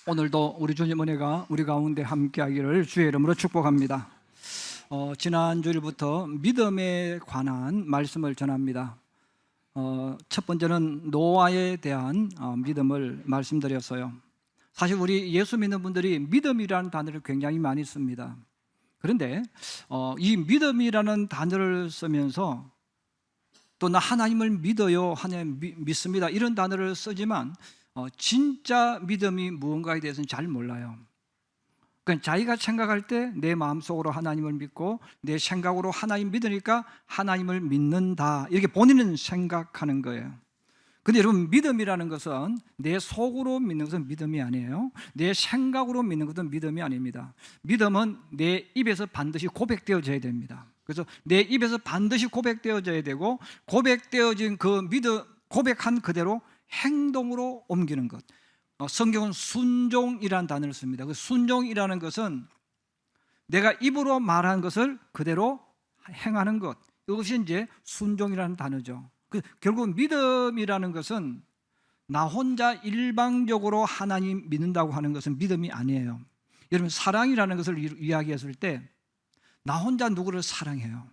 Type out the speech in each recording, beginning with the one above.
오늘도 우리 주님 은혜가 우리 가운데 함께하기를 주의 이름으로 축복합니다. 지난 주일부터 믿음에 관한 말씀을 전합니다. 첫 번째는 노아에 대한 믿음을 말씀드렸어요. 사실 우리 예수 믿는 분들이 믿음이라는 단어를 굉장히 많이 씁니다. 그런데 이 믿음이라는 단어를 쓰면서 또 나 하나님을 믿어요, 하나님 믿습니다 이런 단어를 쓰지만 진짜 믿음이 무언가에 대해서는 잘 몰라요. 그러니까 자기가 생각할 때 내 마음속으로 하나님을 믿고 내 생각으로 하나님 믿으니까 하나님을 믿는다, 이렇게 본인은 생각하는 거예요. 근데 여러분, 믿음이라는 것은 내 속으로 믿는 것은 믿음이 아니에요. 내 생각으로 믿는 것은 믿음이 아닙니다. 믿음은 내 입에서 반드시 고백되어져야 됩니다. 그래서 내 입에서 반드시 고백되어져야 되고, 고백되어진 그 믿음, 고백한 그대로 행동으로 옮기는 것. 성경은 순종이라는 단어를 씁니다. 그 순종이라는 것은 내가 입으로 말한 것을 그대로 행하는 것, 이것이 이제 순종이라는 단어죠. 결국 믿음이라는 것은 나 혼자 일방적으로 하나님 믿는다고 하는 것은 믿음이 아니에요. 여러분, 사랑이라는 것을 이야기했을 때 나 혼자 누구를 사랑해요.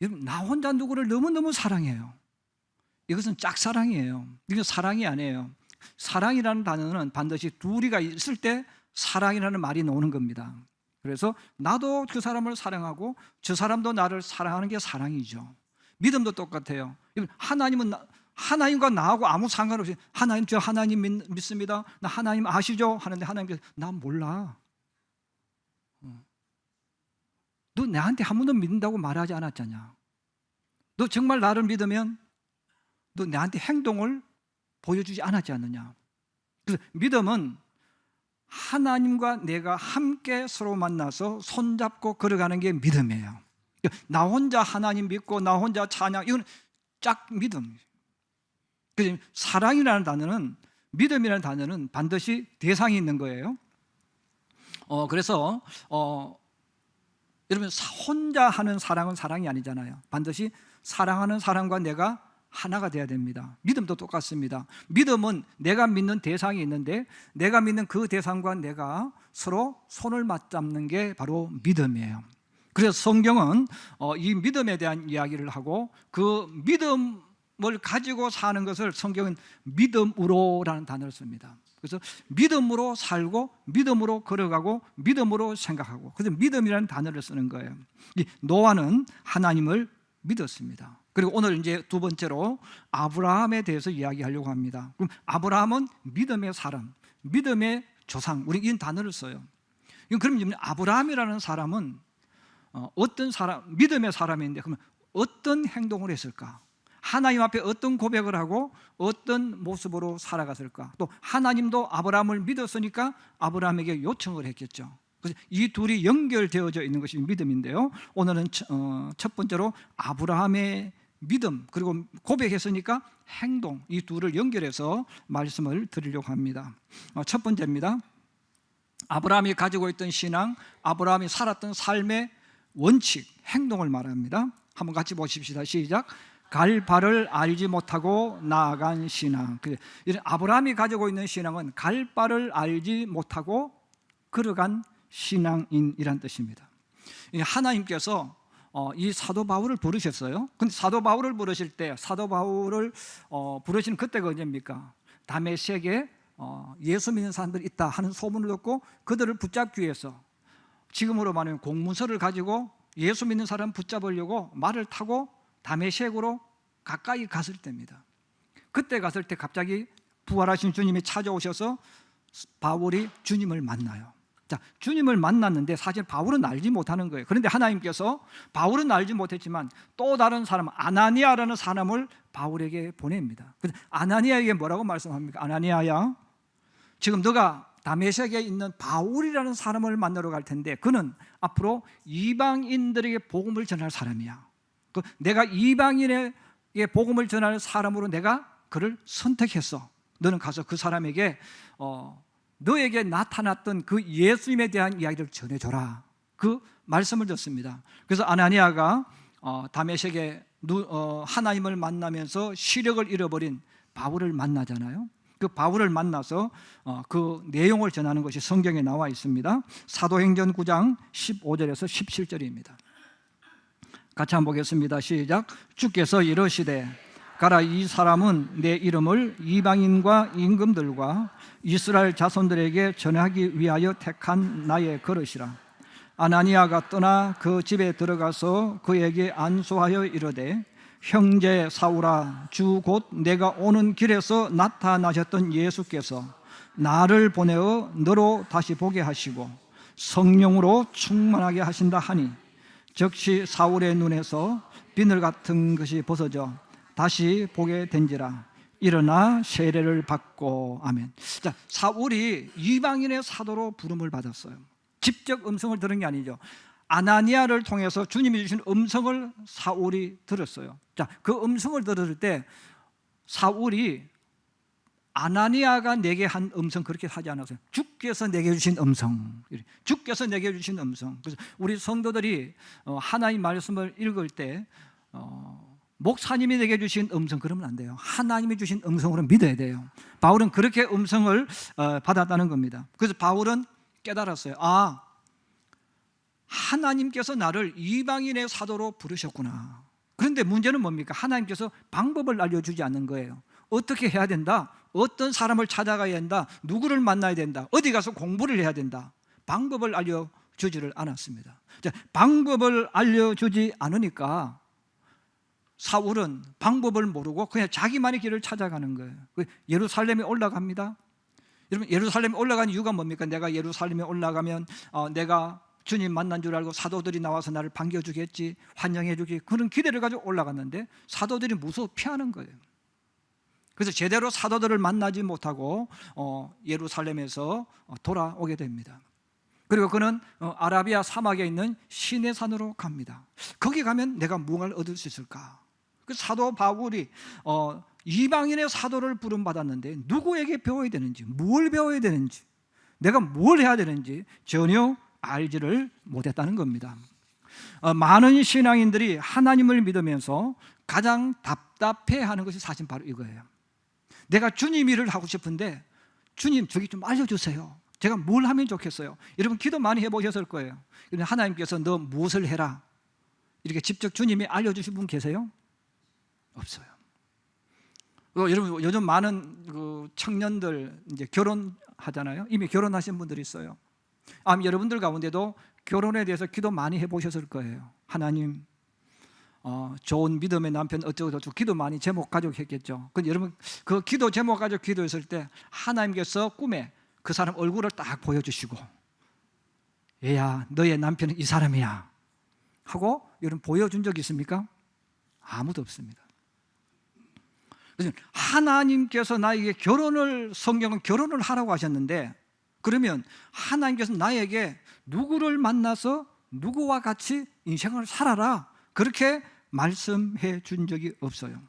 여러분, 나 혼자 누구를 너무너무 사랑해요. 이것은 짝사랑이에요. 이건 사랑이 아니에요. 사랑이라는 단어는 반드시 둘이가 있을 때 사랑이라는 말이 나오는 겁니다. 그래서 나도 그 사람을 사랑하고 저 사람도 나를 사랑하는 게 사랑이죠. 믿음도 똑같아요. 하나님은 하나님과 나하고 아무 상관없이 하나님, 저 하나님 믿습니다, 나 하나님 아시죠? 하는데 하나님께서 나 몰라. 너 나한테 한 번도 믿는다고 말하지 않았잖아. 너 정말 나를 믿으면 너 나한테 행동을 보여주지 않았지 않느냐. 그래서 믿음은 하나님과 내가 함께 서로 만나서 손잡고 걸어가는 게 믿음이에요. 나 혼자 하나님 믿고 나 혼자 찬양, 이건 짝 믿음. 그래서 사랑이라는 단어는, 믿음이라는 단어는 반드시 대상이 있는 거예요. 그래서 여러분, 혼자 하는 사랑은 사랑이 아니잖아요. 반드시 사랑하는 사람과 내가 하나가 돼야 됩니다. 믿음도 똑같습니다. 믿음은 내가 믿는 대상이 있는데 내가 믿는 그 대상과 내가 서로 손을 맞잡는 게 바로 믿음이에요. 그래서 성경은 이 믿음에 대한 이야기를 하고, 그 믿음을 가지고 사는 것을 성경은 믿음으로라는 단어를 씁니다. 그래서 믿음으로 살고 믿음으로 걸어가고 믿음으로 생각하고, 그래서 믿음이라는 단어를 쓰는 거예요. 노아는 하나님을 믿었습니다. 그리고 오늘 이제 두 번째로 아브라함에 대해서 이야기하려고 합니다. 그럼 아브라함은 믿음의 사람, 믿음의 조상, 우리 이 단어를 써요. 그럼 아브라함이라는 사람은 어떤 사람, 믿음의 사람인데 그러면 어떤 행동을 했을까? 하나님 앞에 어떤 고백을 하고 어떤 모습으로 살아갔을까? 또 하나님도 아브라함을 믿었으니까 아브라함에게 요청을 했겠죠. 그래서 이 둘이 연결되어져 있는 것이 믿음인데요, 오늘은 첫 번째로 아브라함의 믿음, 그리고 고백했으니까 행동, 이 둘을 연결해서 말씀을 드리려고 합니다. 첫 번째입니다. 아브라함이 가지고 있던 신앙, 아브라함이 살았던 삶의 원칙, 행동을 말합니다. 한번 같이 보십시다. 시작. 갈 바를 알지 못하고 나아간 신앙. 아브라함이 가지고 있는 신앙은 갈 바를 알지 못하고 걸어간 신앙인이란 뜻입니다. 하나님께서 이 사도 바울을 부르셨어요. 근데 사도 바울을 부르실 때, 사도 바울을 부르시는 그때가 언제입니까? 다메섹에 예수 믿는 사람들이 있다 하는 소문을 듣고 그들을 붙잡기 위해서, 지금으로 말하면 공문서를 가지고 예수 믿는 사람 붙잡으려고 말을 타고 다메섹으로 가까이 갔을 때입니다. 그때 갔을 때 갑자기 부활하신 주님이 찾아오셔서 바울이 주님을 만나요. 자, 주님을 만났는데 사실 바울은 알지 못하는 거예요. 그런데 하나님께서 바울은 알지 못했지만 또 다른 사람, 아나니아라는 사람을 바울에게 보냅니다. 그래서 아나니아에게 뭐라고 말씀합니까? 아나니아야, 지금 너가 다메섹에 있는 바울이라는 사람을 만나러 갈 텐데 그는 앞으로 이방인들에게 복음을 전할 사람이야. 내가 이방인에게 복음을 전할 사람으로 내가 그를 선택했어. 너는 가서 그 사람에게 너에게 나타났던 그 예수님에 대한 이야기를 전해줘라. 그 말씀을 듣습니다. 그래서 아나니아가 다메섹에 하나님을 만나면서 시력을 잃어버린 바울을 만나잖아요. 그 바울을 만나서 그 내용을 전하는 것이 성경에 나와 있습니다. 사도행전 9장 15절에서 17절입니다. 같이 한번 보겠습니다. 시작. 주께서 이르시되 가라, 이 사람은 내 이름을 이방인과 임금들과 이스라엘 자손들에게 전하기 위하여 택한 나의 그릇이라. 아나니아가 떠나 그 집에 들어가서 그에게 안수하여 이르되 형제 사울아, 주 곧 내가 오는 길에서 나타나셨던 예수께서 나를 보내어 너로 다시 보게 하시고 성령으로 충만하게 하신다 하니, 즉시 사울의 눈에서 비늘 같은 것이 벗어져 다시 보게 된지라. 일어나 세례를 받고. 아멘. 자, 사울이 이방인의 사도로 부름을 받았어요. 직접 음성을 들은 게 아니죠. 아나니아를 통해서 주님이 주신 음성을 사울이 들었어요. 자, 그 음성을 들을 때 사울이 아나니아가 내게 한 음성 그렇게 하지 않았어요. 주께서 내게 주신 음성, 주께서 내게 주신 음성. 그래서 우리 성도들이 하나님 말씀을 읽을 때 목사님이 내게 주신 음성 그러면 안 돼요. 하나님이 주신 음성으로 믿어야 돼요. 바울은 그렇게 음성을 받았다는 겁니다. 그래서 바울은 깨달았어요. 아, 하나님께서 나를 이방인의 사도로 부르셨구나. 그런데 문제는 뭡니까? 하나님께서 방법을 알려주지 않는 거예요. 어떻게 해야 된다? 어떤 사람을 찾아가야 된다? 누구를 만나야 된다? 어디 가서 공부를 해야 된다? 방법을 알려주지를 않았습니다. 자, 방법을 알려주지 않으니까 사울은 방법을 모르고 그냥 자기만의 길을 찾아가는 거예요. 예루살렘에 올라갑니다. 여러분, 예루살렘에 올라간 이유가 뭡니까? 내가 예루살렘에 올라가면 내가 주님 만난 줄 알고 사도들이 나와서 나를 반겨주겠지, 환영해주기, 그런 기대를 가지고 올라갔는데 사도들이 무서워 피하는 거예요. 그래서 제대로 사도들을 만나지 못하고 예루살렘에서 돌아오게 됩니다. 그리고 그는 아라비아 사막에 있는 시내산으로 갑니다. 거기 가면 내가 무엇을 얻을 수 있을까? 그 사도 바울이 이방인의 사도를 부름받았는데 누구에게 배워야 되는지, 뭘 배워야 되는지, 내가 뭘 해야 되는지 전혀 알지를 못했다는 겁니다. 많은 신앙인들이 하나님을 믿으면서 가장 답답해하는 것이 사실 바로 이거예요. 내가 주님 일을 하고 싶은데 주님 저기 좀 알려주세요. 제가 뭘 하면 좋겠어요. 여러분 기도 많이 해보셨을 거예요. 그런데 하나님께서 너 무엇을 해라 이렇게 직접 주님이 알려주신 분 계세요? 없어요. 여러분 요즘 많은 청년들 이제 결혼하잖아요. 이미 결혼하신 분들이 있어요. 아마 여러분들 가운데도 결혼에 대해서 기도 많이 해보셨을 거예요. 하나님 좋은 믿음의 남편 어쩌고저쩌고 기도 많이 제목 가지고 했겠죠. 근데 여러분 그 기도 제목 가지고 기도했을 때 하나님께서 꿈에 그 사람 얼굴을 딱 보여주시고 얘야 너의 남편은 이 사람이야 하고 여러분 보여준 적 있습니까? 아무도 없습니다. 그래서 하나님께서 나에게 성경은 결혼을 하라고 하셨는데 그러면 하나님께서 나에게 누구를 만나서 누구와 같이 인생을 살아라 그렇게 말씀해 준 적이 없어요.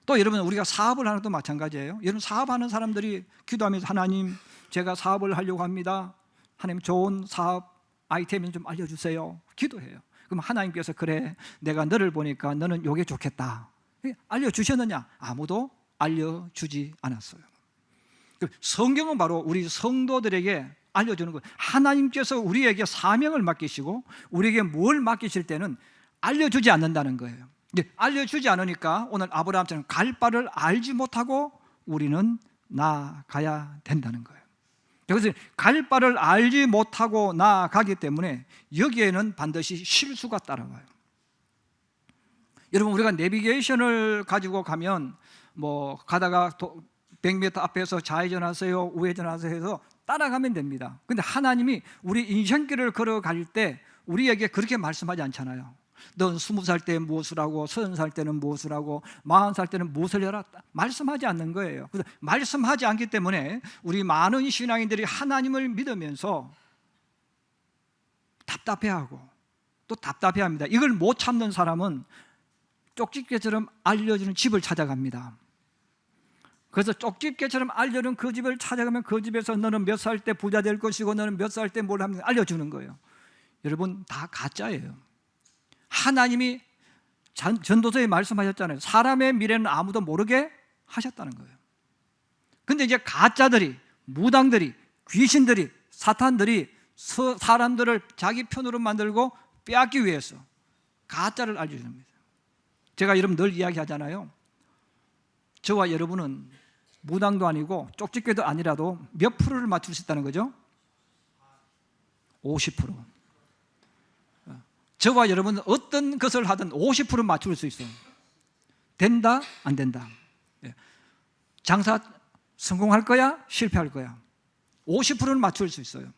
또 여러분 우리가 사업을 하는 것도 마찬가지예요. 여러분 사업하는 사람들이 기도하면서 하나님 제가 사업을 하려고 합니다. 하나님 좋은 사업 아이템을 좀 알려주세요. 기도해요. 그럼 하나님께서 그래 내가 너를 보니까 너는 요게 좋겠다. 알려주셨느냐? 아무도 알려주지 않았어요. 성경은 바로 우리 성도들에게 알려주는 거예요. 하나님께서 우리에게 사명을 맡기시고 우리에게 뭘 맡기실 때는 알려주지 않는다는 거예요. 알려주지 않으니까 오늘 아브라함처럼 갈 바를 알지 못하고 우리는 나아가야 된다는 거예요. 그래서 갈 바를 알지 못하고 나아가기 때문에 여기에는 반드시 실수가 따라와요. 여러분 우리가 내비게이션을 가지고 가면 뭐 가다가 100m 앞에서 좌회전하세요 우회전하세요 해서 따라가면 됩니다. 근데 하나님이 우리 인생길을 걸어갈 때 우리에게 그렇게 말씀하지 않잖아요. 넌 20살 때 무엇을 하고 30살 때는 무엇을 하고 40살 때는 무엇을 해라 말씀하지 않는 거예요. 그래서 말씀하지 않기 때문에 우리 많은 신앙인들이 하나님을 믿으면서 답답해하고 또 답답해합니다. 이걸 못 참는 사람은 쪽집게처럼 알려주는 집을 찾아갑니다. 그래서 쪽집게처럼 알려주는 그 집을 찾아가면 그 집에서 너는 몇 살 때 부자 될 것이고 너는 몇 살 때 뭘 하면 알려주는 거예요. 여러분 다 가짜예요. 하나님이 전도서에 말씀하셨잖아요. 사람의 미래는 아무도 모르게 하셨다는 거예요. 근데 이제 가짜들이, 무당들이, 귀신들이, 사탄들이 사람들을 자기 편으로 만들고 빼앗기 위해서 가짜를 알려줍니다. 제가 여러분 늘 이야기하잖아요. 저와 여러분은 무당도 아니고 쪽집게도 아니라도 몇 프로를 맞출 수 있다는 거죠? 50%. 저와 여러분은 어떤 것을 하든 50% 맞출 수 있어요. 된다? 안 된다? 장사 성공할 거야? 실패할 거야? 50%는 맞출 수 있어요.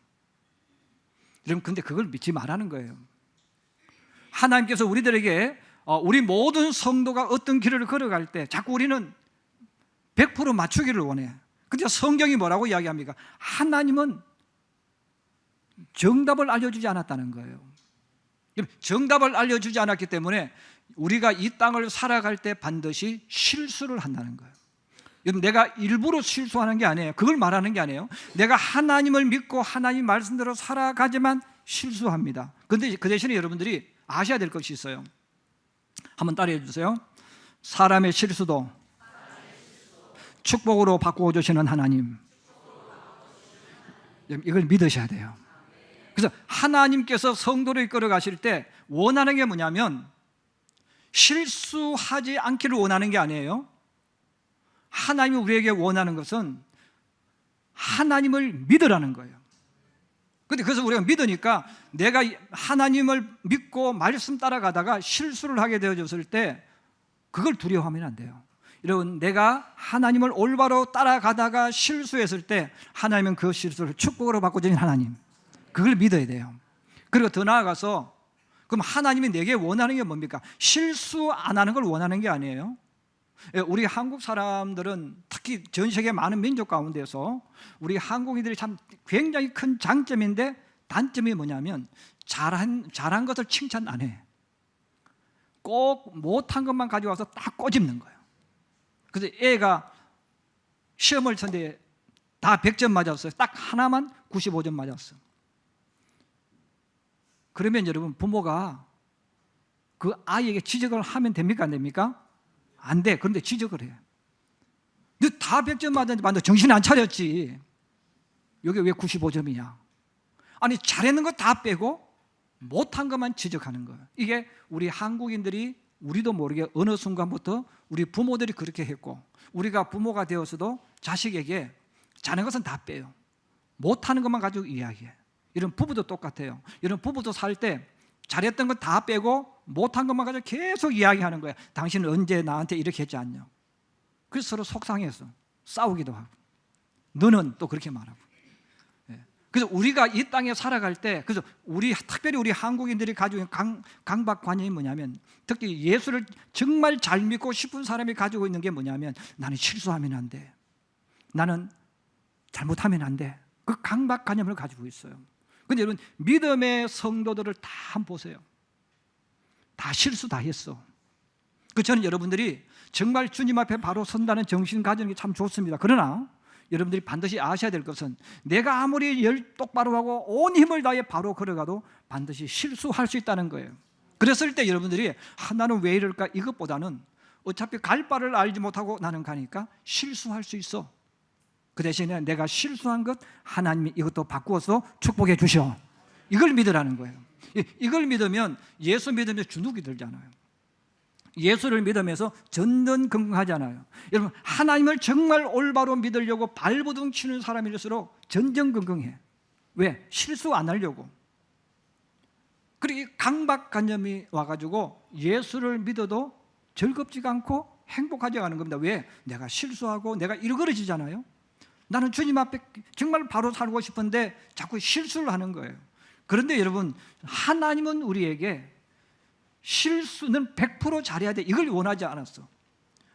여러분, 근데 그걸 믿지 말라는 거예요. 하나님께서 우리들에게 우리 모든 성도가 어떤 길을 걸어갈 때 자꾸 우리는 100% 맞추기를 원해. 근데 성경이 뭐라고 이야기합니까? 하나님은 정답을 알려주지 않았다는 거예요. 정답을 알려주지 않았기 때문에 우리가 이 땅을 살아갈 때 반드시 실수를 한다는 거예요. 여러분, 내가 일부러 실수하는 게 아니에요. 그걸 말하는 게 아니에요. 내가 하나님을 믿고 하나님 말씀대로 살아가지만 실수합니다. 그런데 그 대신에 여러분들이 아셔야 될 것이 있어요. 한번 따라해 주세요. 사람의 실수도 축복으로 바꾸어 주시는 하나님. 이걸 믿으셔야 돼요. 그래서 하나님께서 성도를 이끌어 가실 때 원하는 게 뭐냐면 실수하지 않기를 원하는 게 아니에요. 하나님이 우리에게 원하는 것은 하나님을 믿으라는 거예요. 근데 그래서 우리가 믿으니까 내가 하나님을 믿고 말씀 따라가다가 실수를 하게 되어졌을 때 그걸 두려워하면 안 돼요. 여러분, 내가 하나님을 올바로 따라가다가 실수했을 때 하나님은 그 실수를 축복으로 바꿔주신 하나님, 그걸 믿어야 돼요. 그리고 더 나아가서 그럼 하나님이 내게 원하는 게 뭡니까? 실수 안 하는 걸 원하는 게 아니에요. 우리 한국 사람들은 특히 전 세계 많은 민족 가운데서 우리 한국인들이 참 굉장히 큰 장점인데 단점이 뭐냐면 잘한 것을 칭찬 안 해. 꼭 못한 것만 가져와서 딱 꼬집는 거예요. 그래서 애가 시험을 쳤는데 다 100점 맞았어요. 딱 하나만 95점 맞았어. 그러면 여러분, 부모가 그 아이에게 지적을 하면 됩니까? 안 됩니까? 안 돼. 그런데 지적을 해. 너 다 100점 맞았는데 너 정신 안 차렸지. 여기 왜 95점이냐? 아니, 잘했는 거 다 빼고 못한 것만 지적하는 거예요. 이게 우리 한국인들이 우리도 모르게 어느 순간부터 우리 부모들이 그렇게 했고, 우리가 부모가 되어서도 자식에게 잘하는 것은 다 빼요. 못하는 것만 가지고 이야기해. 이런 부부도 똑같아요. 이런 부부도 살 때 잘했던 거 다 빼고 못한 것만 가지고 계속 이야기하는 거야. 당신은 언제 나한테 이렇게 했지 않냐. 그래서 서로 속상해서 싸우기도 하고, 너는 또 그렇게 말하고. 그래서 우리가 이 땅에 살아갈 때, 그래서 특별히 우리 한국인들이 가지고 있는 강박관념이 뭐냐면, 특히 예수를 정말 잘 믿고 싶은 사람이 가지고 있는 게 뭐냐면, 나는 실수하면 안 돼, 나는 잘못하면 안 돼. 그 강박관념을 가지고 있어요. 근데 여러분, 믿음의 성도들을 다 한번 보세요. 다 실수 다 했어. 저는 여러분들이 정말 주님 앞에 바로 선다는 정신 가지는 게 참 좋습니다. 그러나 여러분들이 반드시 아셔야 될 것은, 내가 아무리 똑바로 하고 온 힘을 다해 바로 걸어가도 반드시 실수할 수 있다는 거예요. 그랬을 때 여러분들이 나는 왜 이럴까, 이것보다는 어차피 갈 바를 알지 못하고 나는 가니까 실수할 수 있어. 그 대신에 내가 실수한 것 하나님이 이것도 바꾸어서 축복해 주셔. 이걸 믿으라는 거예요. 이걸 믿으면, 예수 믿으면 주눅이 들잖아요. 예수를 믿으면서 전전긍긍하잖아요. 여러분, 하나님을 정말 올바로 믿으려고 발버둥 치는 사람일수록 전전긍긍해. 왜? 실수 안 하려고. 그리고 강박관념이 와가지고 예수를 믿어도 즐겁지가 않고 행복하지 않은 겁니다. 왜? 내가 실수하고 내가 일그러지잖아요. 나는 주님 앞에 정말 바로 살고 싶은데 자꾸 실수를 하는 거예요. 그런데 여러분, 하나님은 우리에게 실수는 100% 잘해야 돼, 이걸 원하지 않았어.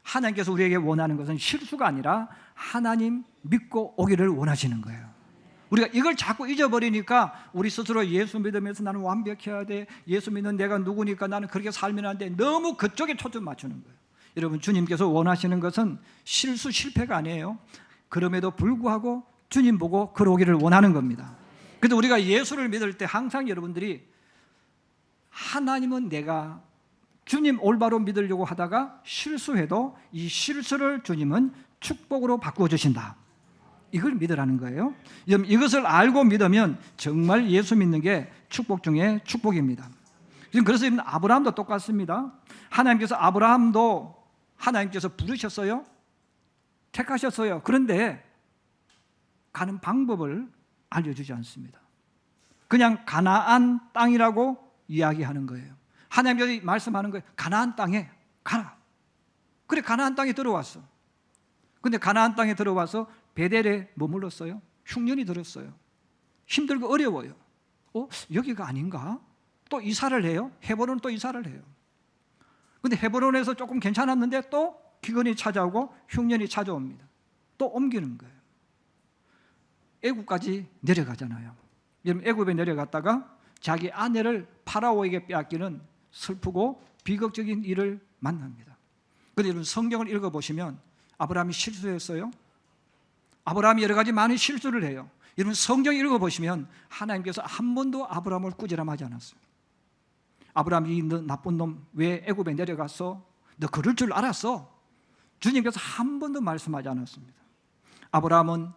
하나님께서 우리에게 원하는 것은 실수가 아니라 하나님 믿고 오기를 원하시는 거예요. 우리가 이걸 자꾸 잊어버리니까 우리 스스로 예수 믿으면서 나는 완벽해야 돼, 예수 믿는 내가 누구니까 나는 그렇게 살면 안 돼, 너무 그쪽에 초점 맞추는 거예요. 여러분, 주님께서 원하시는 것은 실수 실패가 아니에요. 그럼에도 불구하고 주님 보고 걸어오기를 원하는 겁니다. 그래서 우리가 예수를 믿을 때 항상 여러분들이, 하나님은 내가 주님 올바로 믿으려고 하다가 실수해도 이 실수를 주님은 축복으로 바꾸어 주신다. 이걸 믿으라는 거예요. 여러분, 이것을 알고 믿으면 정말 예수 믿는 게 축복 중에 축복입니다. 그래서 아브라함도 똑같습니다. 하나님께서 아브라함도 하나님께서 부르셨어요. 택하셨어요. 그런데 가는 방법을 알려주지 않습니다. 그냥 가나안 땅이라고 이야기하는 거예요. 하나님께서 말씀하는 거예요. 가나안 땅에 가라. 그래, 가나안 땅에 들어왔어. 근데 가나안 땅에 들어와서 베델에 머물렀어요. 흉년이 들었어요. 힘들고 어려워요. 여기가 아닌가? 또 이사를 해요. 헤브론은 또 이사를 해요. 근데 헤브론에서 조금 괜찮았는데 또 기근이 찾아오고 흉년이 찾아옵니다. 또 옮기는 거예요. 애굽까지 내려가잖아요. 여러분, 애굽에 내려갔다가 자기 아내를 파라오에게 빼앗기는 슬프고 비극적인 일을 만납니다. 그런데 여러분, 성경을 읽어보시면 아브라함이 실수했어요. 아브라함이 여러 가지 많은 실수를 해요. 여러분, 성경 읽어보시면 하나님께서 한 번도 아브라함을 꾸지람하지 않았어요. 아브라함이 너 나쁜 놈 왜 애굽에 내려갔어? 너 그럴 줄 알았어? 주님께서 한 번도 말씀하지 않았습니다. 아브라함이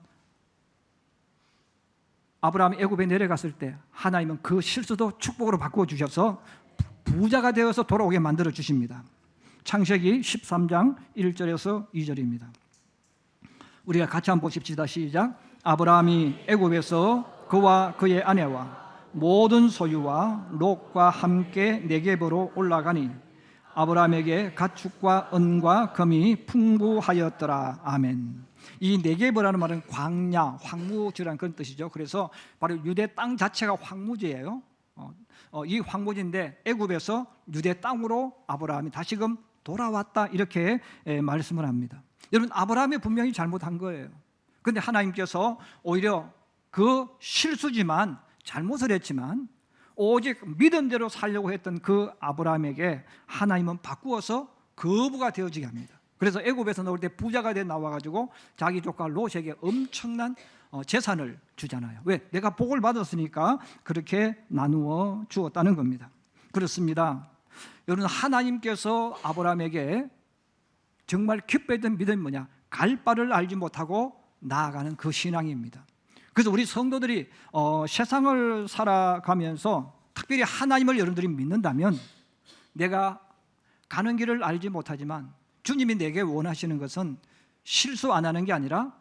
애굽에 내려갔을 때 하나님은 그 실수도 축복으로 바꾸어 주셔서 부자가 되어서 돌아오게 만들어 주십니다. 창세기 13장 1절에서 2절입니다. 우리가 같이 한번 보십시다. 시작. 아브라함이 애굽에서 그와 그의 아내와 모든 소유와 롯과 함께 네겝으로 올라가니 아브라함에게 가축과 은과 금이 풍부하였더라. 아멘. 이 네겝이라는 말은 광야, 황무지라는 그런 뜻이죠. 그래서 바로 유대 땅 자체가 황무지예요. 이 황무지인데 애굽에서 유대 땅으로 아브라함이 다시금 돌아왔다, 이렇게 말씀을 합니다. 여러분, 아브라함이 분명히 잘못한 거예요. 그런데 하나님께서 오히려 그 실수지만, 잘못을 했지만 오직 믿음대로 살려고 했던 그 아브라함에게 하나님은 바꾸어서 거부가 되어지게 합니다. 그래서 애굽에서 나올 때 부자가 돼 나와가지고 자기 조카 롯에게 엄청난 재산을 주잖아요. 왜? 내가 복을 받았으니까 그렇게 나누어 주었다는 겁니다. 그렇습니다. 여러분, 하나님께서 아브라함에게 정말 기뻐했던 믿음이 뭐냐? 갈 바를 알지 못하고 나아가는 그 신앙입니다. 그래서 우리 성도들이 세상을 살아가면서 특별히 하나님을 여러분들이 믿는다면, 내가 가는 길을 알지 못하지만 주님이 내게 원하시는 것은 실수 안 하는 게 아니라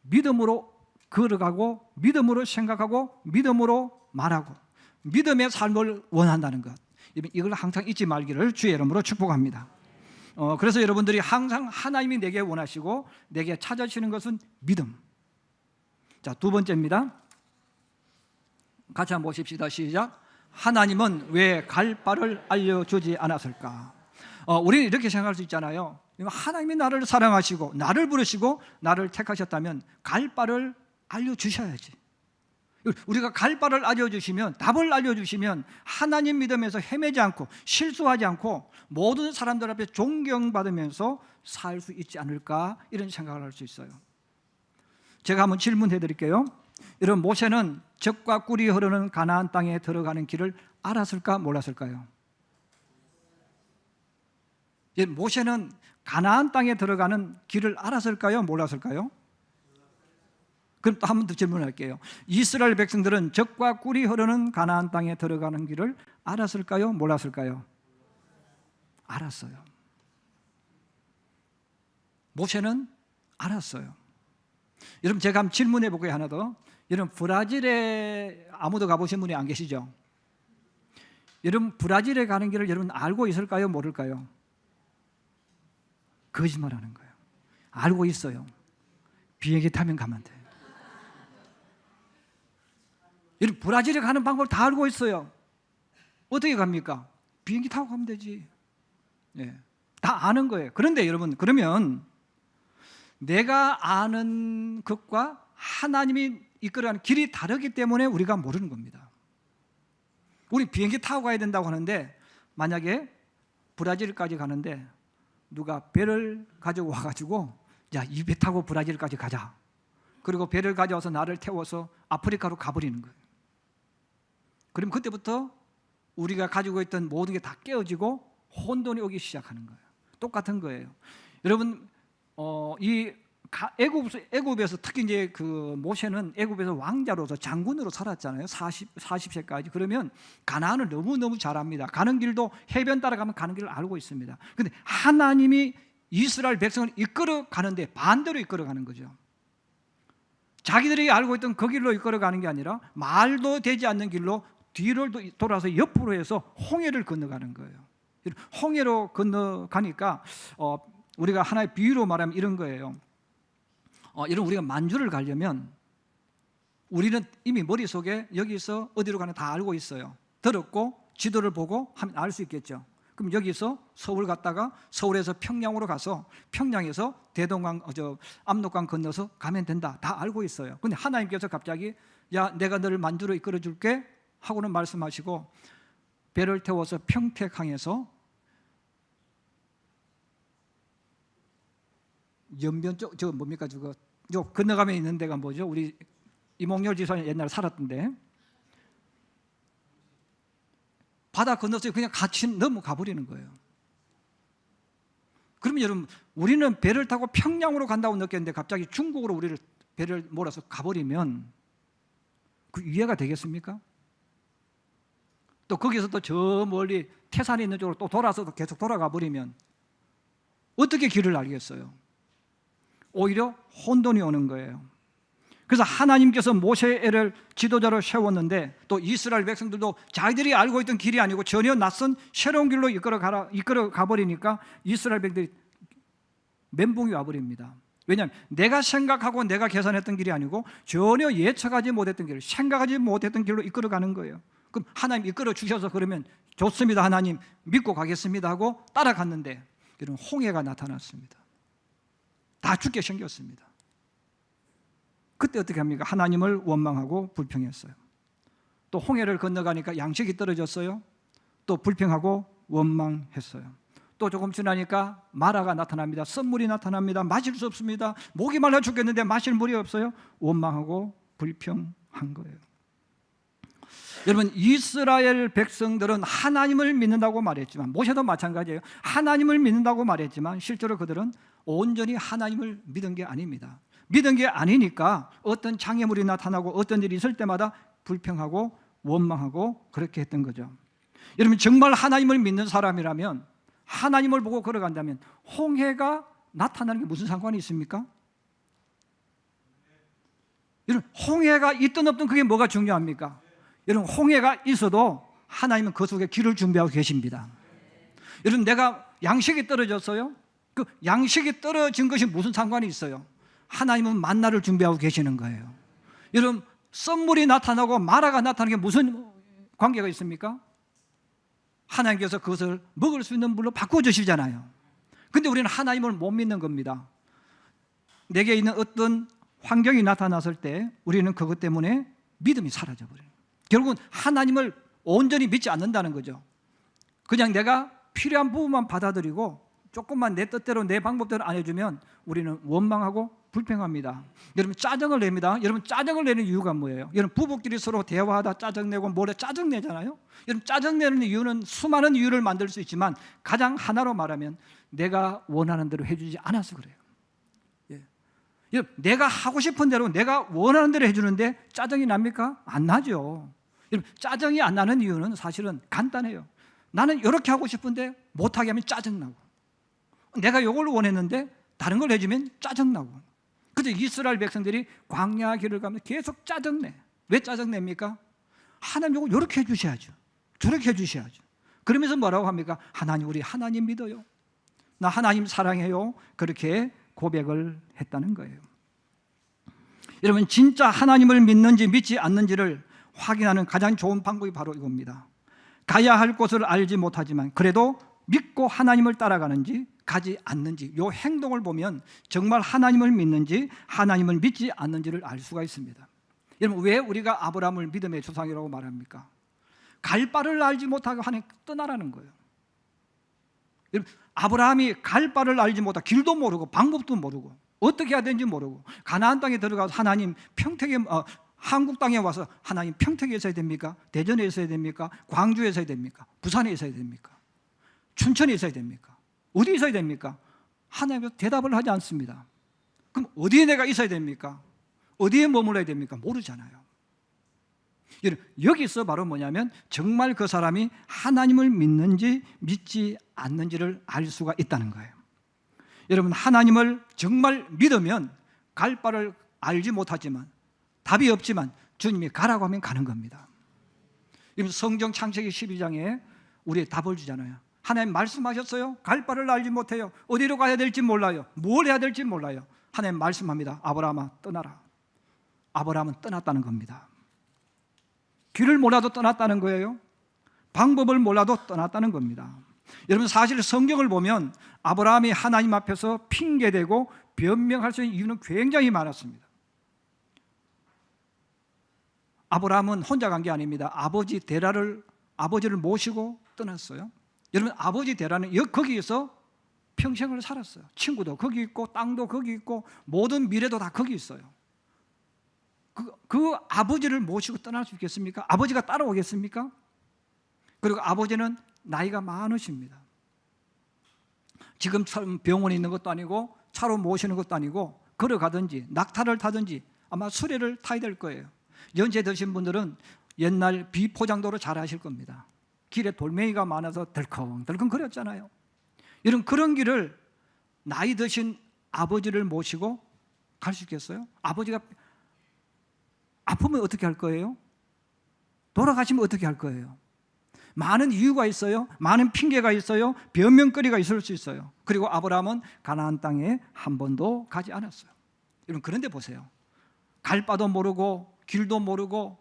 믿음으로 걸어가고, 믿음으로 생각하고, 믿음으로 말하고, 믿음의 삶을 원한다는 것, 이걸 항상 잊지 말기를 주의 이름으로 축복합니다. 그래서 여러분들이 항상 하나님이 내게 원하시고 내게 찾아주시는 것은 믿음. 자, 두 번째입니다. 같이 한번 보십시다. 시작. 하나님은 왜 갈 바를 알려주지 않았을까? 우리는 이렇게 생각할 수 있잖아요. 하나님이 나를 사랑하시고 나를 부르시고 나를 택하셨다면 갈 바를 알려주셔야지. 우리가 갈 바를 알려주시면, 답을 알려주시면 하나님 믿음에서 헤매지 않고 실수하지 않고 모든 사람들 앞에 존경받으면서 살 수 있지 않을까, 이런 생각을 할 수 있어요. 제가 한번 질문해 드릴게요. 여러분, 모세는 젖과 꿀이 흐르는 가나안 땅에 들어가는 길을 알았을까, 몰랐을까요? 모세는 가나안 땅에 들어가는 길을 알았을까요, 몰랐을까요? 그럼 또 한 번 더 질문할게요. 이스라엘 백성들은 젖과 꿀이 흐르는 가나안 땅에 들어가는 길을 알았을까요, 몰랐을까요? 알았어요. 모세는 알았어요. 여러분, 제가 한번 질문해 볼게요. 하나 더. 여러분, 브라질에 아무도 가보신 분이 안 계시죠? 여러분, 브라질에 가는 길을 여러분 알고 있을까요, 모를까요? 거짓말하는 거예요. 알고 있어요. 비행기 타면 가면 돼요. 여러분, 브라질에 가는 방법을 다 알고 있어요. 어떻게 갑니까? 비행기 타고 가면 되지. 네, 다 아는 거예요. 그런데 여러분, 그러면 내가 아는 것과 하나님이 이끌어가는 길이 다르기 때문에 우리가 모르는 겁니다. 우리 비행기 타고 가야 된다고 하는데, 만약에 브라질까지 가는데 누가 배를 가지고 와가지고, 야, 이 배 타고 브라질까지 가자. 그리고 배를 가져와서 나를 태워서 아프리카로 가버리는 거예요. 그럼 그때부터 우리가 가지고 있던 모든 게 다 깨어지고 혼돈이 오기 시작하는 거예요. 똑같은 거예요. 여러분, 이 애굽에서 특히 이제 그 모세는 애굽에서 왕자로서 장군으로 살았잖아요. 40세까지. 그러면 가나안을 너무너무 잘 압니다. 가는 길도 해변 따라가면 가는 길을 알고 있습니다. 그런데 하나님이 이스라엘 백성을 이끌어 가는데 반대로 이끌어 가는 거죠. 자기들이 알고 있던 그 길로 이끌어 가는 게 아니라 말도 되지 않는 길로 뒤를 돌아서 옆으로 해서 홍해를 건너가는 거예요. 홍해로 건너가니까 우리가 하나의 비유로 말하면 이런 거예요. 이런 우리가 만주를 가려면 우리는 이미 머릿속에 여기서 어디로 가나 다 알고 있어요. 들었고 지도를 보고 하면 알 수 있겠죠. 그럼 여기서 서울 갔다가 서울에서 평양으로 가서 평양에서 대동강, 압록강 건너서 가면 된다. 다 알고 있어요. 근데 하나님께서 갑자기 야, 내가 너를 만주로 이끌어 줄게 하고는 말씀하시고 배를 태워서 평택항에서 연변 쪽, 저 뭡니까 저거 건너가면 있는 데가 뭐죠? 우리 이몽열 지사님 옛날에 살았던데 바다 건너서 그냥 같이 넘어가 버리는 거예요. 그러면 여러분 우리는 배를 타고 평양으로 간다고 느꼈는데 갑자기 중국으로 우리를 배를 몰아서 가버리면 그 이해가 되겠습니까? 또 거기서 또 저 멀리 태산이 있는 쪽으로 또 돌아서 계속 돌아가 버리면 어떻게 길을 알겠어요? 오히려 혼돈이 오는 거예요. 그래서 하나님께서 모세를 지도자로 세웠는데 또 이스라엘 백성들도 자기들이 알고 있던 길이 아니고 전혀 낯선 새로운 길로 이끌어 가버리니까 이스라엘 백성들이 멘붕이 와버립니다. 왜냐하면 내가 생각하고 내가 계산했던 길이 아니고 전혀 예측하지 못했던 길, 생각하지 못했던 길로 이끌어가는 거예요. 그럼 하나님 이끌어 주셔서 그러면 좋습니다, 하나님 믿고 가겠습니다 하고 따라갔는데 이런 홍해가 나타났습니다. 다 죽게 생겼습니다. 그때 어떻게 합니까? 하나님을 원망하고 불평했어요. 또 홍해를 건너가니까 양식이 떨어졌어요. 또 불평하고 원망했어요. 또 조금 지나니까 마라가 나타납니다. 썬물이 나타납니다. 마실 수 없습니다. 목이 말라 죽겠는데 마실 물이 없어요. 원망하고 불평한 거예요. 여러분 이스라엘 백성들은 하나님을 믿는다고 말했지만 모세도 마찬가지예요. 하나님을 믿는다고 말했지만 실제로 그들은 온전히 하나님을 믿은 게 아닙니다. 믿은 게 아니니까 어떤 장애물이 나타나고 어떤 일이 있을 때마다 불평하고 원망하고 그렇게 했던 거죠. 여러분 정말 하나님을 믿는 사람이라면 하나님을 보고 걸어간다면 홍해가 나타나는 게 무슨 상관이 있습니까? 여러분 홍해가 있든 없든 그게 뭐가 중요합니까? 여러분 홍해가 있어도 하나님은 그 속에 길을 준비하고 계십니다. 여러분 내가 양식이 떨어졌어요. 그 양식이 떨어진 것이 무슨 상관이 있어요? 하나님은 만나를 준비하고 계시는 거예요. 여러분 썬물이 나타나고 마라가 나타나는 게 무슨 관계가 있습니까? 하나님께서 그것을 먹을 수 있는 물로 바꿔주시잖아요. 근데 우리는 하나님을 못 믿는 겁니다. 내게 있는 어떤 환경이 나타났을 때 우리는 그것 때문에 믿음이 사라져버려요. 결국은 하나님을 온전히 믿지 않는다는 거죠. 그냥 내가 필요한 부분만 받아들이고 조금만 내 뜻대로 내 방법대로 안 해주면 우리는 원망하고 불평합니다. 여러분 짜증을 냅니다. 여러분 짜증을 내는 이유가 뭐예요? 여러분 부부끼리 서로 대화하다 짜증내고 뭐래 짜증내잖아요. 여러분 짜증내는 이유는 수많은 이유를 만들 수 있지만 가장 하나로 말하면 내가 원하는 대로 해주지 않아서 그래요. 예. 내가 하고 싶은 대로 내가 원하는 대로 해주는데 짜증이 납니까? 안 나죠. 여러분 짜증이 안 나는 이유는 사실은 간단해요. 나는 이렇게 하고 싶은데 못하게 하면 짜증나고 내가 이걸 원했는데 다른 걸 해주면 짜증나고. 그래서 이스라엘 백성들이 광야 길을 가면 계속 짜증내. 왜 짜증냅니까? 하나님 이거 이렇게 해주셔야죠. 저렇게 해주셔야죠. 그러면서 뭐라고 합니까? 하나님 우리 하나님 믿어요. 나 하나님 사랑해요. 그렇게 고백을 했다는 거예요. 여러분 진짜 하나님을 믿는지 믿지 않는지를 확인하는 가장 좋은 방법이 바로 이겁니다. 가야 할 곳을 알지 못하지만 그래도 믿고 하나님을 따라가는지 가지 않는지 이 행동을 보면 정말 하나님을 믿는지 하나님을 믿지 않는지를 알 수가 있습니다. 여러분 왜 우리가 아브라함을 믿음의 조상이라고 말합니까? 갈 바를 알지 못하고 하나님 떠나라는 거예요. 여러분 아브라함이 갈 바를 알지 못하고 길도 모르고 방법도 모르고 어떻게 해야 되는지 모르고 가나안 땅에 들어가서 하나님 평택에 한국 땅에 와서 하나님 평택에 있어야 됩니까? 대전에 있어야 됩니까? 광주에 있어야 됩니까? 부산에 있어야 됩니까? 춘천에 있어야 됩니까? 어디 있어야 됩니까? 하나님께서 대답을 하지 않습니다. 그럼 어디에 내가 있어야 됩니까? 어디에 머물러야 됩니까? 모르잖아요. 여기서 바로 뭐냐면 정말 그 사람이 하나님을 믿는지 믿지 않는지를 알 수가 있다는 거예요. 여러분, 하나님을 정말 믿으면 갈 바를 알지 못하지만, 답이 없지만 주님이 가라고 하면 가는 겁니다. 성경 창세기 12장에 우리의 답을 주잖아요. 하나님 말씀하셨어요. 갈 바를 알지 못해요. 어디로 가야 될지 몰라요. 뭘 해야 될지 몰라요. 하나님 말씀합니다. 아브라함아 떠나라. 아브라함은 떠났다는 겁니다. 길을 몰라도 떠났다는 거예요. 방법을 몰라도 떠났다는 겁니다. 여러분, 사실 성경을 보면 아브라함이 하나님 앞에서 핑계대고 변명할 수 있는 이유는 굉장히 많았습니다. 아브라함은 혼자 간 게 아닙니다. 아버지를 모시고 떠났어요. 여러분, 아버지 데라는 거기에서 평생을 살았어요. 친구도 거기 있고 땅도 거기 있고 모든 미래도 다 거기 있어요. 그 아버지를 모시고 떠날 수 있겠습니까? 아버지가 따라오겠습니까? 그리고 아버지는 나이가 많으십니다. 지금처럼 병원에 있는 것도 아니고 차로 모시는 것도 아니고 걸어가든지 낙타를 타든지 아마 수레를 타야 될 거예요. 연세 드신 분들은 옛날 비포장도로 잘 아실 겁니다. 길에 돌멩이가 많아서 덜컹덜컹 거렸잖아요. 이런 그런 길을 나이 드신 아버지를 모시고 갈 수 있겠어요? 아버지가 아프면 어떻게 할 거예요? 돌아가시면 어떻게 할 거예요? 많은 이유가 있어요. 많은 핑계가 있어요. 변명거리가 있을 수 있어요. 그리고 아브라함은 가나안 땅에 한 번도 가지 않았어요. 여러분, 그런데 보세요. 갈 바도 모르고 길도 모르고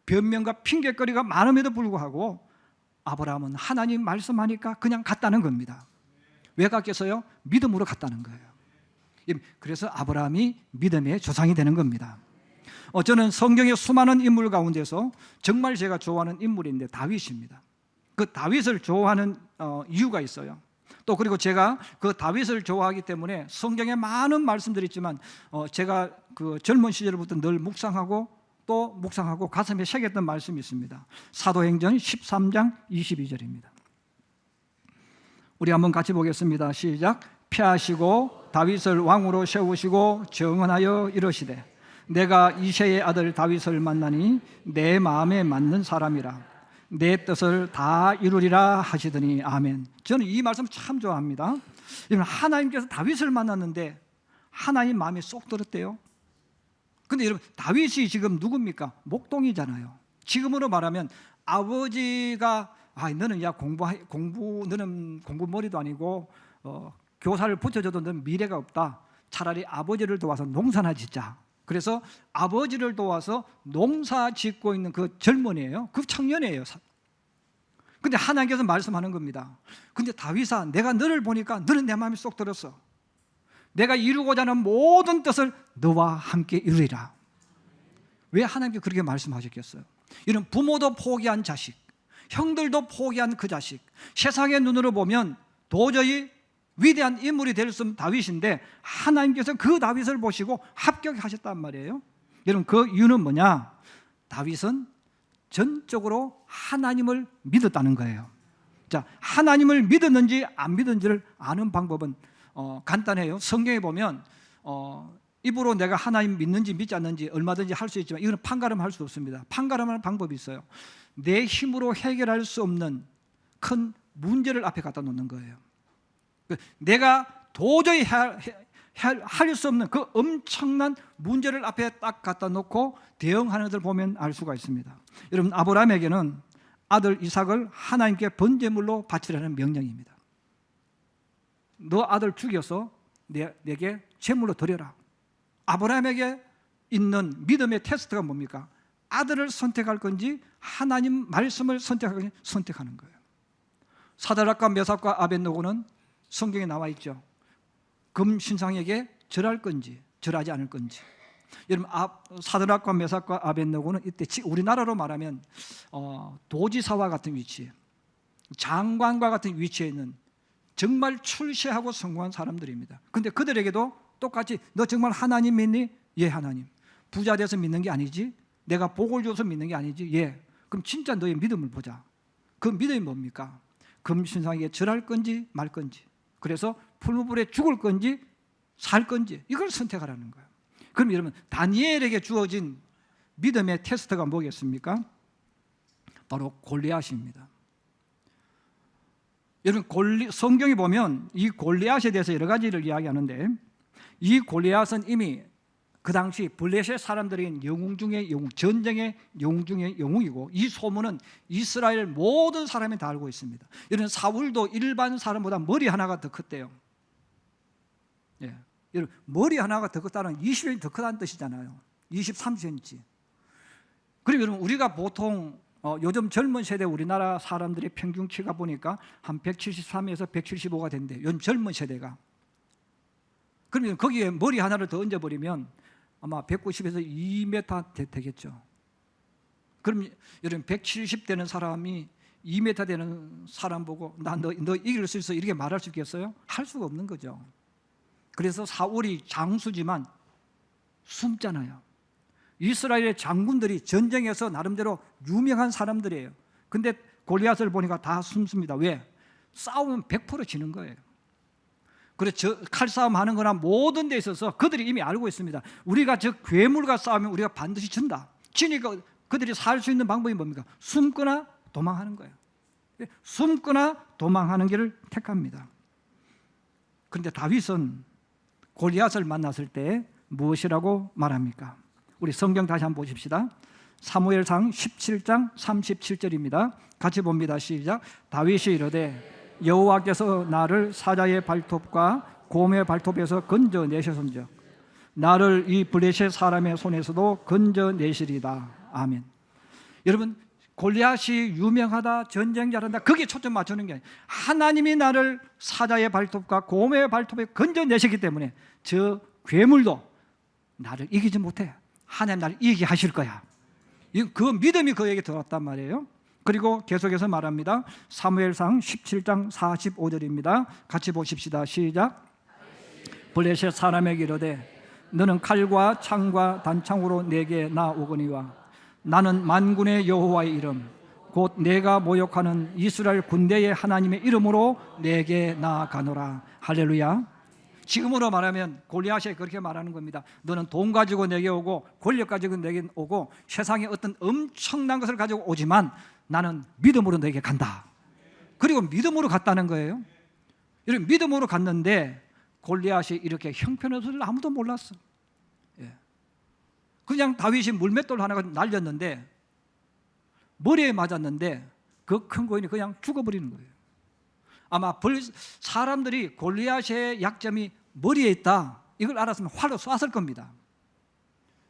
변명과 핑계거리가 많음에도 불구하고 아브라함은 하나님 말씀하니까 그냥 갔다는 겁니다. 왜 갔겠어요? 믿음으로 갔다는 거예요. 그래서 아브라함이 믿음의 조상이 되는 겁니다. 저는 성경의 수많은 인물 가운데서 정말 제가 좋아하는 인물인데 다윗입니다. 그 다윗을 좋아하는 이유가 있어요. 또 그리고 제가 그 다윗을 좋아하기 때문에 성경에 많은 말씀들이 있지만 제가 그 젊은 시절부터 늘 묵상하고 또 묵상하고 가슴에 새겼던 말씀이 있습니다. 사도행전 13장 22절입니다. 우리 한번 같이 보겠습니다. 시작. 패하시고 다윗을 왕으로 세우시고 정언하여 이르시되 내가 이새의 아들 다윗을 만나니 내 마음에 맞는 사람이라 내 뜻을 다 이루리라 하시더니 아멘. 저는 이 말씀 참 좋아합니다. 하나님께서 다윗을 만났는데 하나님 마음에 쏙 들었대요. 근데 여러분, 다윗이 지금 누굽니까? 목동이잖아요. 지금으로 말하면 아버지가 너는 너는 공부머리도 아니고 교사를 붙여줘도 너는 미래가 없다. 차라리 아버지를 도와서 농사나 짓자. 그래서 아버지를 도와서 농사 짓고 있는 그 젊은이에요. 그 청년이에요. 근데 하나님께서 말씀하는 겁니다. 근데 다윗아, 내가 너를 보니까 너는 내 마음에 쏙 들었어. 내가 이루고자 하는 모든 뜻을 너와 함께 이루리라. 왜 하나님께 그렇게 말씀하셨겠어요? 이런 부모도 포기한 자식, 형들도 포기한 그 자식, 세상의 눈으로 보면 도저히 위대한 인물이 될 수 없는 다윗인데 하나님께서 그 다윗을 보시고 합격하셨단 말이에요. 여러분, 그 이유는 뭐냐? 다윗은 전적으로 하나님을 믿었다는 거예요. 자, 하나님을 믿었는지 안 믿었는지를 아는 방법은 간단해요. 성경에 보면 입으로 내가 하나님 믿는지 믿지 않는지 얼마든지 할 수 있지만 이거는 판가름할 수 없습니다. 판가름하는 방법이 있어요. 내 힘으로 해결할 수 없는 큰 문제를 앞에 갖다 놓는 거예요. 내가 도저히 할 수 없는 그 엄청난 문제를 앞에 딱 갖다 놓고 대응하는 것을 보면 알 수가 있습니다. 여러분, 아브라함에게는 아들 이삭을 하나님께 번제물로 바치라는 명령입니다. 너 아들 죽여서 내게 제물로 드려라. 아브라함에게 있는 믿음의 테스트가 뭡니까? 아들을 선택할 건지 하나님 말씀을 선택할 건지 선택하는 거예요. 사드락과 메삭과 아벳느고는 성경에 나와 있죠. 금 신상에게 절할 건지 절하지 않을 건지. 여러분, 사드락과 메삭과 아벳느고는 이때 우리나라로 말하면 도지사와 같은 위치에, 장관과 같은 위치에 있는 정말 출세하고 성공한 사람들입니다. 근데 그들에게도 똑같이 너 정말 하나님 믿니? 예, 하나님. 부자 돼서 믿는 게 아니지? 내가 복을 줘서 믿는 게 아니지? 예. 그럼 진짜 너의 믿음을 보자. 그 믿음이 뭡니까? 금신상에게 절할 건지 말 건지. 그래서 풀무불에 죽을 건지 살 건지 이걸 선택하라는 거예요. 그럼 여러분, 다니엘에게 주어진 믿음의 테스트가 뭐겠습니까? 바로 골리앗입니다. 여러분, 성경에 보면 이 골리앗에 대해서 여러 가지를 이야기하는데, 이 골리앗은 이미 그 당시 블레셋 사람들인 영웅 중에 영웅, 전쟁의 영웅 중에 영웅이고, 이 소문은 이스라엘 모든 사람이 다 알고 있습니다. 여러분, 사울도 일반 사람보다 머리 하나가 더 컸대요. 예. 여러분, 머리 하나가 더 컸다는 20cm 더 크다는 뜻이잖아요. 23cm. 그리고 여러분, 우리가 보통 요즘 젊은 세대 우리나라 사람들의 평균 키가 보니까 한 173에서 175가 된대요. 요즘 젊은 세대가. 그러면 거기에 머리 하나를 더 얹어버리면 아마 190에서 2m 되겠죠. 그럼 여러분, 170 되는 사람이 2m 되는 사람 보고 너 이길 수 있어 이렇게 말할 수 있겠어요? 할 수가 없는 거죠. 그래서 사울이 장수지만 숨잖아요. 이스라엘의 장군들이 전쟁에서 나름대로 유명한 사람들이에요. 근데 골리앗을 보니까 다 숨습니다. 왜? 싸우면 100% 지는 거예요. 그래서 칼싸움 하는 거나 모든 데 있어서 그들이 이미 알고 있습니다. 우리가 저 괴물과 싸우면 우리가 반드시 진다. 지니까 그들이 살 수 있는 방법이 뭡니까? 숨거나 도망하는 거예요. 숨거나 도망하는 길을 택합니다. 그런데 다윗은 골리앗을 만났을 때 무엇이라고 말합니까? 우리 성경 다시 한번 보십시다. 사무엘상 17장 37절입니다. 같이 봅니다. 시작. 다윗이 이르되 여호와께서 나를 사자의 발톱과 곰의 발톱에서 건져내셨은즉 나를 이 블레셋 사람의 손에서도 건져내시리다. 아멘. 여러분, 골리앗이 유명하다, 전쟁 잘한다, 거기에 초점 맞추는 게 아니에요. 하나님이 나를 사자의 발톱과 곰의 발톱에 건져내시기 때문에 저 괴물도 나를 이기지 못해. 하나님 나를 이기게 하실 거야. 그 믿음이 그에게 들어왔단 말이에요. 그리고 계속해서 말합니다. 사무엘상 17장 45절입니다. 같이 보십시다. 시작. 블레셋 사람에게 이르되 너는 칼과 창과 단창으로 내게 나오거니와 나는 만군의 여호와의 이름 곧 내가 모욕하는 이스라엘 군대의 하나님의 이름으로 내게 나아가노라. 할렐루야. 지금으로 말하면 골리앗이 그렇게 말하는 겁니다. 너는 돈 가지고 내게 오고 권력 가지고 내게 오고 세상에 어떤 엄청난 것을 가지고 오지만 나는 믿음으로 너에게 간다. 그리고 믿음으로 갔다는 거예요. 이런 믿음으로 갔는데 골리앗이 이렇게 형편없을 아무도 몰랐어. 그냥 다윗이 물맷돌 하나가 날렸는데 머리에 맞았는데 그 큰 고인이 그냥 죽어버리는 거예요. 아마 사람들이 골리앗의 약점이 머리에 있다 이걸 알았으면 활로 쐈을 겁니다.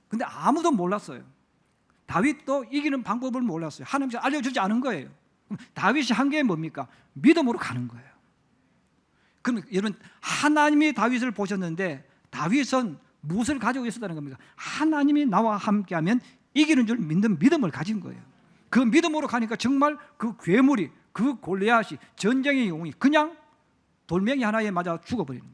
근데 아무도 몰랐어요. 다윗도 이기는 방법을 몰랐어요. 하나님께서 알려주지 않은 거예요. 다윗이 한 게 뭡니까? 믿음으로 가는 거예요. 그럼 여러분, 하나님이 다윗을 보셨는데 다윗은 무엇을 가지고 있었다는 겁니까? 하나님이 나와 함께하면 이기는 줄 믿는 믿음을 가진 거예요. 그 믿음으로 가니까 정말 그 괴물이, 그 골리앗이, 전쟁의 영웅이 그냥 돌멩이 하나에 맞아 죽어버리는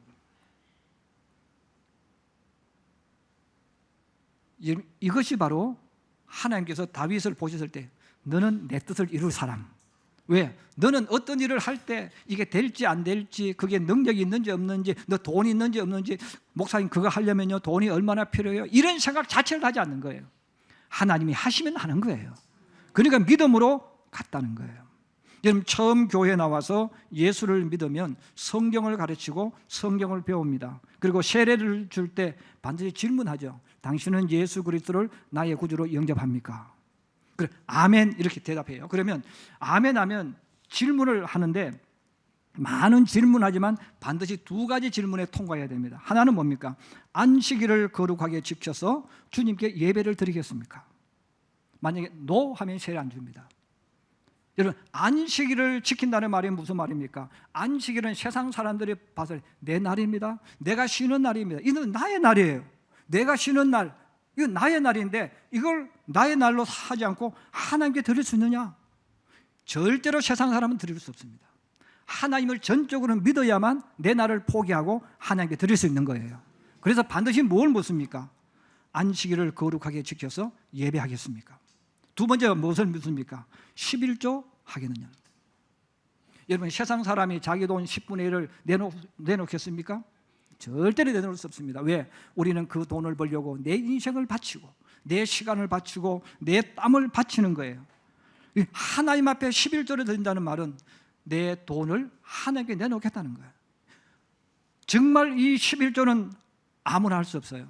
거예요. 이것이 바로 하나님께서 다윗을 보셨을 때 너는 내 뜻을 이룰 사람. 왜? 너는 어떤 일을 할 때 이게 될지 안 될지, 그게 능력이 있는지 없는지, 너 돈이 있는지 없는지, 목사님 그거 하려면요 돈이 얼마나 필요해요, 이런 생각 자체를 하지 않는 거예요. 하나님이 하시면 하는 거예요. 그러니까 믿음으로 갔다는 거예요. 여러분, 처음 교회에 나와서 예수를 믿으면 성경을 가르치고 성경을 배웁니다. 그리고 세례를 줄 때 반드시 질문하죠. 당신은 예수 그리스도를 나의 구주로 영접합니까? 그래, 아멘 이렇게 대답해요. 그러면 아멘 하면 질문을 하는데 많은 질문하지만 반드시 두 가지 질문에 통과해야 됩니다. 하나는 뭡니까? 안식일을 거룩하게 지켜서 주님께 예배를 드리겠습니까? 만약에 노 하면 세례 안 줍니다. 여러분, 안식일을 지킨다는 말이 무슨 말입니까? 안식일은 세상 사람들이 봐서 내 날입니다, 내가 쉬는 날입니다, 이는 나의 날이에요. 내가 쉬는 날, 이건 나의 날인데 이걸 나의 날로 하지 않고 하나님께 드릴 수 있느냐? 절대로 세상 사람은 드릴 수 없습니다. 하나님을 전적으로 믿어야만 내 날을 포기하고 하나님께 드릴 수 있는 거예요. 그래서 반드시 뭘 묻습니까? 안식일을 거룩하게 지켜서 예배하겠습니까? 두 번째 무엇을 묻습니까? 11조 하겠느냐? 여러분, 세상 사람이 자기 돈 10분의 1을 내놓겠습니까? 절대로 내놓을 수 없습니다. 왜? 우리는 그 돈을 벌려고 내 인생을 바치고 내 시간을 바치고 내 땀을 바치는 거예요. 하나님 앞에 11조를 드린다는 말은 내 돈을 하나님께 내놓겠다는 거예요. 정말 이 11조는 아무나 할 수 없어요.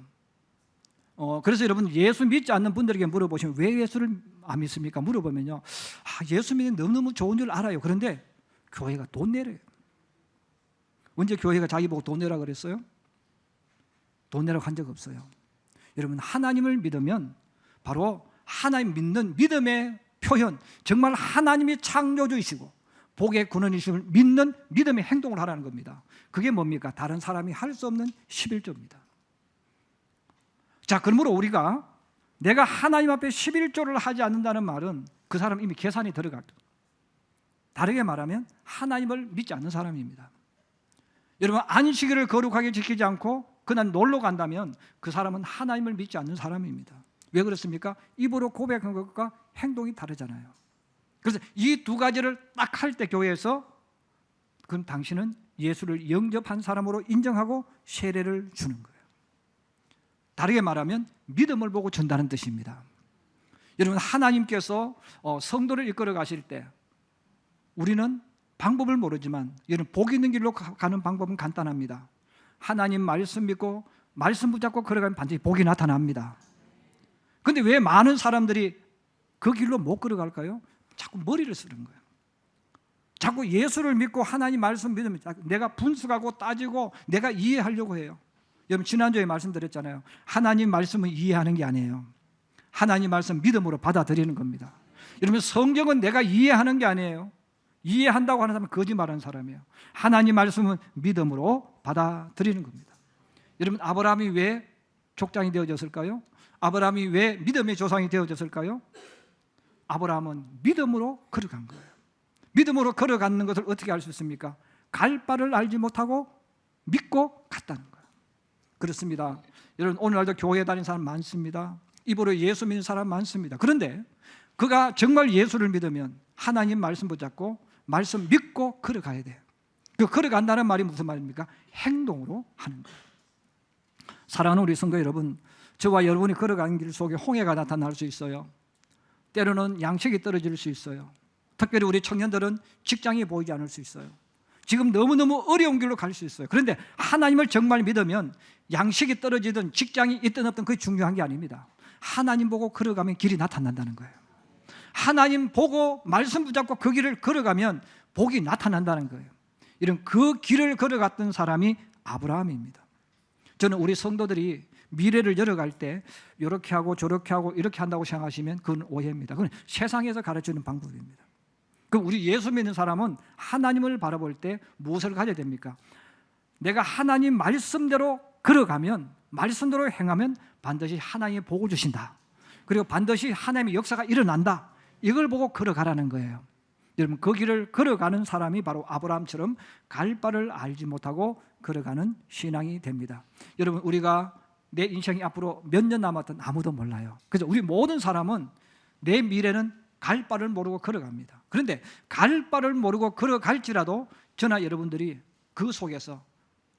그래서 여러분, 예수 믿지 않는 분들에게 물어보시면 왜 예수를 안 믿습니까? 물어보면요, 예수 믿는 너무너무 좋은 줄 알아요. 그런데 교회가 돈 내래요. 언제 교회가 자기 보고 돈 내라 그랬어요? 돈 내라고 한 적 없어요. 여러분, 하나님을 믿으면 바로 하나님 믿는 믿음의 표현, 정말 하나님이 창조주이시고 복의 근원이심을 믿는 믿음의 행동을 하라는 겁니다. 그게 뭡니까? 다른 사람이 할 수 없는 11조입니다. 자, 그러므로 우리가 내가 하나님 앞에 11조를 하지 않는다는 말은 그 사람 이미 계산이 들어갔고, 다르게 말하면 하나님을 믿지 않는 사람입니다. 여러분, 안식일을 거룩하게 지키지 않고 그날 놀러 간다면 그 사람은 하나님을 믿지 않는 사람입니다. 왜 그렇습니까? 입으로 고백한 것과 행동이 다르잖아요. 그래서 이 두 가지를 딱 할 때 교회에서 그럼 당신은 예수를 영접한 사람으로 인정하고 세례를 주는 거예요. 다르게 말하면 믿음을 보고 준다는 뜻입니다. 여러분, 하나님께서 성도를 이끌어 가실 때 우리는 방법을 모르지만 여러분, 복 있는 길로 가는 방법은 간단합니다. 하나님 말씀 믿고 말씀 붙잡고 걸어가면 반드시 복이 나타납니다. 그런데 왜 많은 사람들이 그 길로 못 걸어갈까요? 자꾸 머리를 쓰는 거예요. 자꾸 예수를 믿고 하나님 말씀 믿으면 내가 분석하고 따지고 내가 이해하려고 해요. 여러분, 지난주에 말씀드렸잖아요. 하나님 말씀은 이해하는 게 아니에요. 하나님 말씀 믿음으로 받아들이는 겁니다. 여러분, 성경은 내가 이해하는 게 아니에요. 이해한다고 하는 사람은 거짓말하는 사람이에요. 하나님 말씀은 믿음으로 받아들이는 겁니다. 여러분, 아브라함이 왜 족장이 되어졌을까요? 아브라함이 왜 믿음의 조상이 되어졌을까요? 아브라함은 믿음으로 걸어간 거예요. 믿음으로 걸어가는 것을 어떻게 알 수 있습니까? 갈 바를 알지 못하고 믿고 갔다는 거예요. 그렇습니다. 여러분, 오늘날도 교회에 다니는 사람 많습니다. 입으로 예수 믿는 사람 많습니다. 그런데 그가 정말 예수를 믿으면 하나님 말씀 붙잡고 말씀 믿고 걸어가야 돼요. 그 걸어간다는 말이 무슨 말입니까? 행동으로 하는 거예요. 사랑하는 우리 성도 여러분, 저와 여러분이 걸어가는 길 속에 홍해가 나타날 수 있어요. 때로는 양식이 떨어질 수 있어요. 특별히 우리 청년들은 직장이 보이지 않을 수 있어요. 지금 너무너무 어려운 길로 갈 수 있어요. 그런데 하나님을 정말 믿으면 양식이 떨어지든 직장이 있든 없든 그게 중요한 게 아닙니다. 하나님 보고 걸어가면 길이 나타난다는 거예요. 하나님 보고 말씀 붙잡고 그 길을 걸어가면 복이 나타난다는 거예요. 이런 그 길을 걸어갔던 사람이 아브라함입니다. 저는 우리 성도들이 미래를 열어갈 때 이렇게 하고 저렇게 하고 이렇게 한다고 생각하시면 그건 오해입니다. 그건 세상에서 가르치는 방법입니다. 그럼 우리 예수 믿는 사람은 하나님을 바라볼 때 무엇을 가져야 됩니까? 내가 하나님 말씀대로 걸어가면, 말씀대로 행하면 반드시 하나님이 복을 주신다. 그리고 반드시 하나님의 역사가 일어난다. 이걸 보고 걸어가라는 거예요. 여러분, 그 길을 걸어가는 사람이 바로 아브라함처럼 갈 바를 알지 못하고 걸어가는 신앙이 됩니다. 여러분, 우리가 내 인생이 앞으로 몇 년 남았든 아무도 몰라요. 그래서 우리 모든 사람은 내 미래는 갈 바를 모르고 걸어갑니다. 그런데 갈 바를 모르고 걸어갈지라도 저나 여러분들이 그 속에서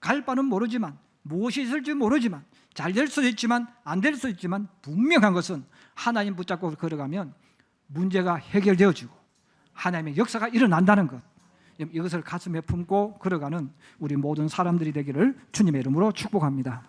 갈 바는 모르지만, 무엇이 있을지 모르지만, 잘 될 수도 있지만 안 될 수도 있지만 분명한 것은 하나님 붙잡고 걸어가면 문제가 해결되어지고 하나님의 역사가 일어난다는 것, 이것을 가슴에 품고 걸어가는 우리 모든 사람들이 되기를 주님의 이름으로 축복합니다.